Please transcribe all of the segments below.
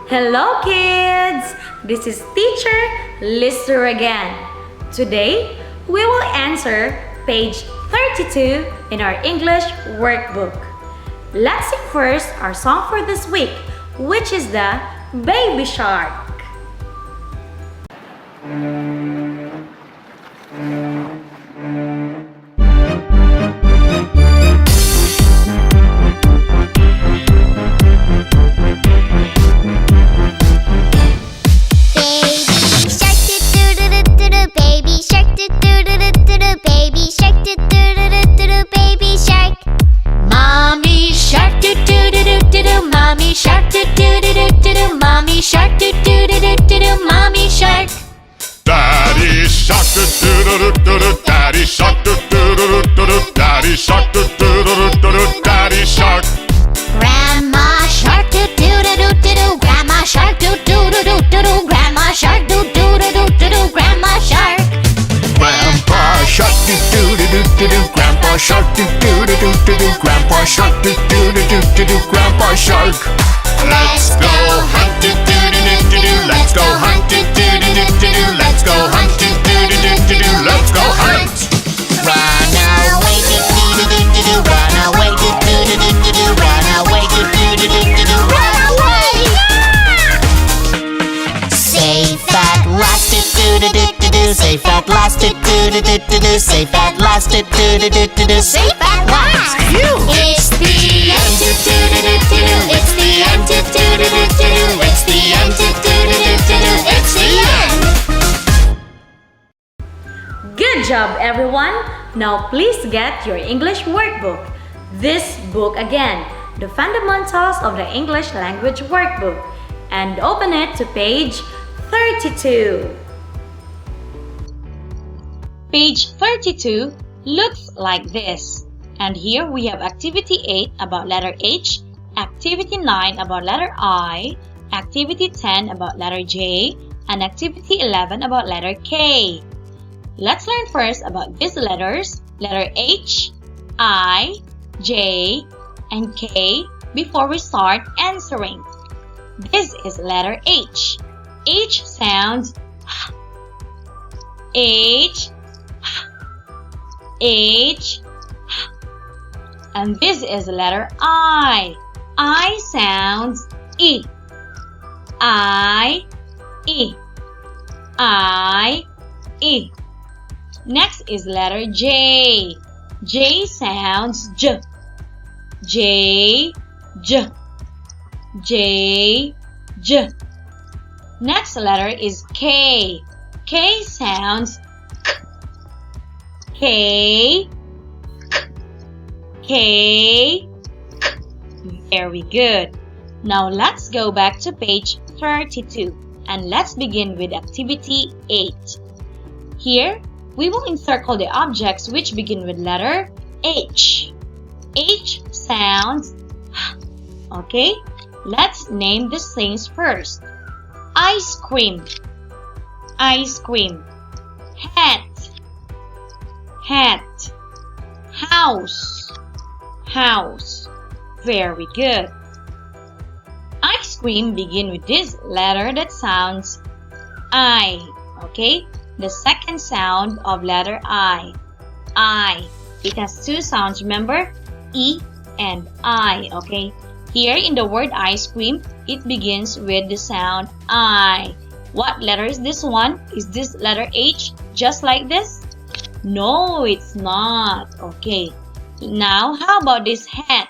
Hello kids! This is teacher Lister again. Today, we will answer page 32 in our English workbook. Let's sing first our song for this week, which is the Baby Shark. Mommy shark, do do do do do do. Mommy shark, do do do do do do. Mommy shark. Daddy shark, do do do do do. Daddy shark, do do do do do. Daddy shark, do do do do do. Daddy shark. Grandma shark, do do do do do do. Grandma shark, do do do do do do. Grandma shark, do do do do do do. Grandma shark. Grandpa shark, do do do do do do. Grandpa shark, do do do do do do. Grandpa shark, do do do do do do. Grandpa shark. Let's go hunt, do do do do do do. Let's go hunt, do do do do do do. Let's go hunt, do do do do do do. Let's go hunt. Run away, do do do do do do. Run away, do do do do do do. Run away, do do do do do do. Run away! Safe at last, do do do do do do. Safe at last, do do do do do do. Safe at last, do do do do do do. Safe at last. It's the end, do do do do do do. It's the end, do do do do do do. It's the end, do do do do do do. It's the end. Good job, everyone! Now please get your English workbook. This book again, The Fundamentals of the English Language Workbook, and open it to page 32. Page 32 looks like this. And here we have Activity 8 about letter H, Activity 9 about letter I, Activity 10 about letter J, and Activity 11 about letter K. Let's learn first about these letters, letter H, I, J, and K before we start answering. This is letter H. H sounds H, H, and this is letter I. I sounds E. I, E. I, E. Next is letter J. J sounds J. J, J. J, J. Next letter is K. K sounds K. K. Very good. Now let's go back to page 32 and let's begin with activity 8. Here, we will encircle the objects which begin with letter H. H sounds okay. Let's name these things first. Ice cream, ice cream. Hat, hat. House, house. Very good. Ice cream begin with this letter that sounds I. Okay? The second sound of letter I. I. It has two sounds, remember? E and I. Okay? Here in the word ice cream, it begins with the sound I. What letter is this one? Is this letter H just like this? No, it's not. Okay. Now, how about this hat?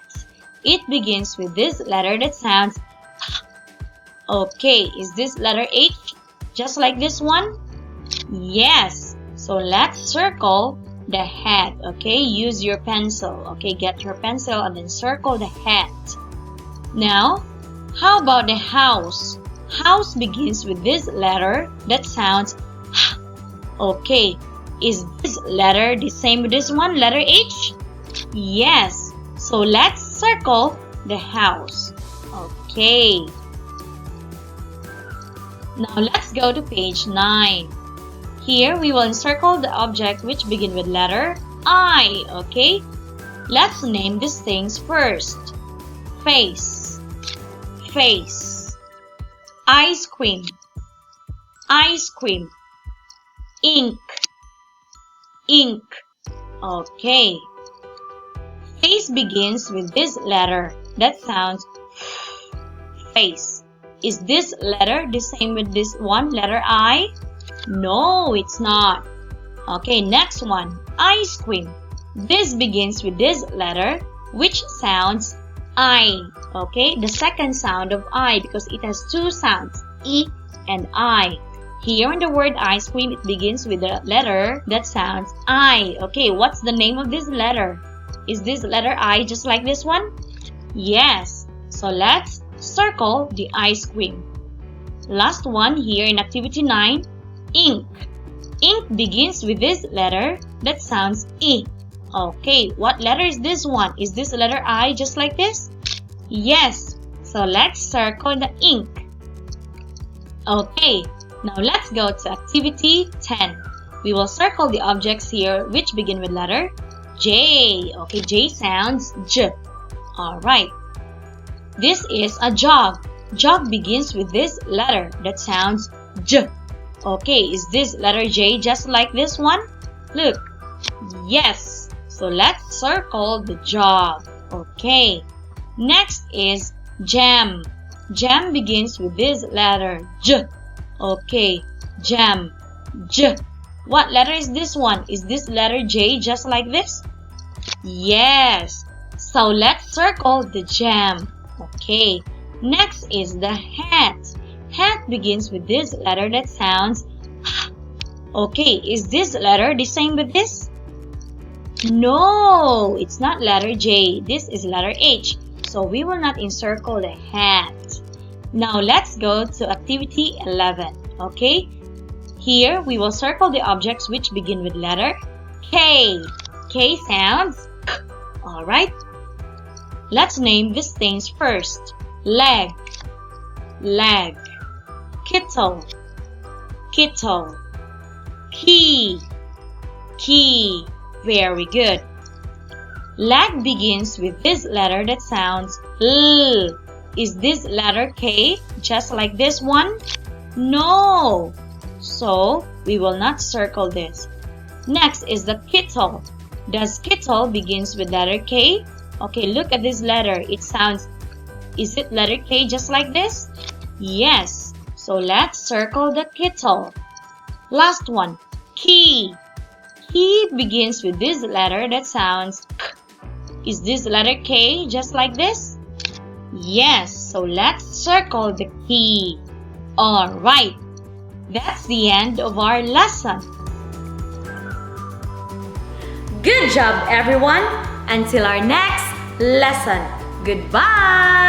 It begins with this letter that sounds okay. Is this letter H just like this one? Yes. So let's circle the hat. Okay. Use your pencil. Okay. Get your pencil and then circle the hat. Now, how about the house? House begins with this letter that sounds okay. Is this letter the same with this one, letter H? Yes. So let's circle the house. Okay. Now let's go to page 9. Here we will encircle the object which begin with letter I. Okay. Let's name these things first. Face, face. Ice cream. Ice cream. Ink. Ink. Okay. Face begins with this letter that sounds face. Is this letter the same with this one, letter I? No, it's not. Okay, next one. Ice cream. This begins with this letter which sounds I. Okay, the second sound of I because it has two sounds, E and I. Here in the word ice cream, it begins with the letter that sounds I. Okay, what's the name of this letter? Is this letter I just like this one? Yes. So let's circle the ice cream. Last one here in activity 9, ink. Ink begins with this letter that sounds I. Okay, what letter is this one? Is this letter I just like this? Yes. So let's circle the ink. Okay, now let's go to activity 10. We will circle the objects here which begin with letter J. Okay, J sounds J. Alright. This is a jug. Jug begins with this letter that sounds J. Okay, is this letter J just like this one? Look. Yes. So let's circle the jug. Okay. Next is jam. Jam begins with this letter J. Okay, jam. J. What letter is this one? Is this letter J just like this? Yes. So let's circle the jam. Okay. Next is the hat. Hat begins with this letter that sounds H. Okay, is this letter the same with this? No, it's not letter J. This is letter H. So we will not encircle the hat. Now let's go to activity 11. Okay? Here we will circle the objects which begin with letter K. K sounds K. Alright? Let's name these things first. Leg. Leg. Kettle. Kettle. Key. Key. Very good. Leg begins with this letter that sounds L. Is this letter K just like this one? No. So, we will not circle this. Next is the kettle. Does kettle begins with letter K? Okay, look at this letter. It sounds, is it letter K just like this? Yes. So, let's circle the kettle. Last one, key. Key begins with this letter that sounds K. Is this letter K just like this? Yes, so let's circle the key. Alright, that's the end of our lesson. Good job, everyone! Until our next lesson. Goodbye!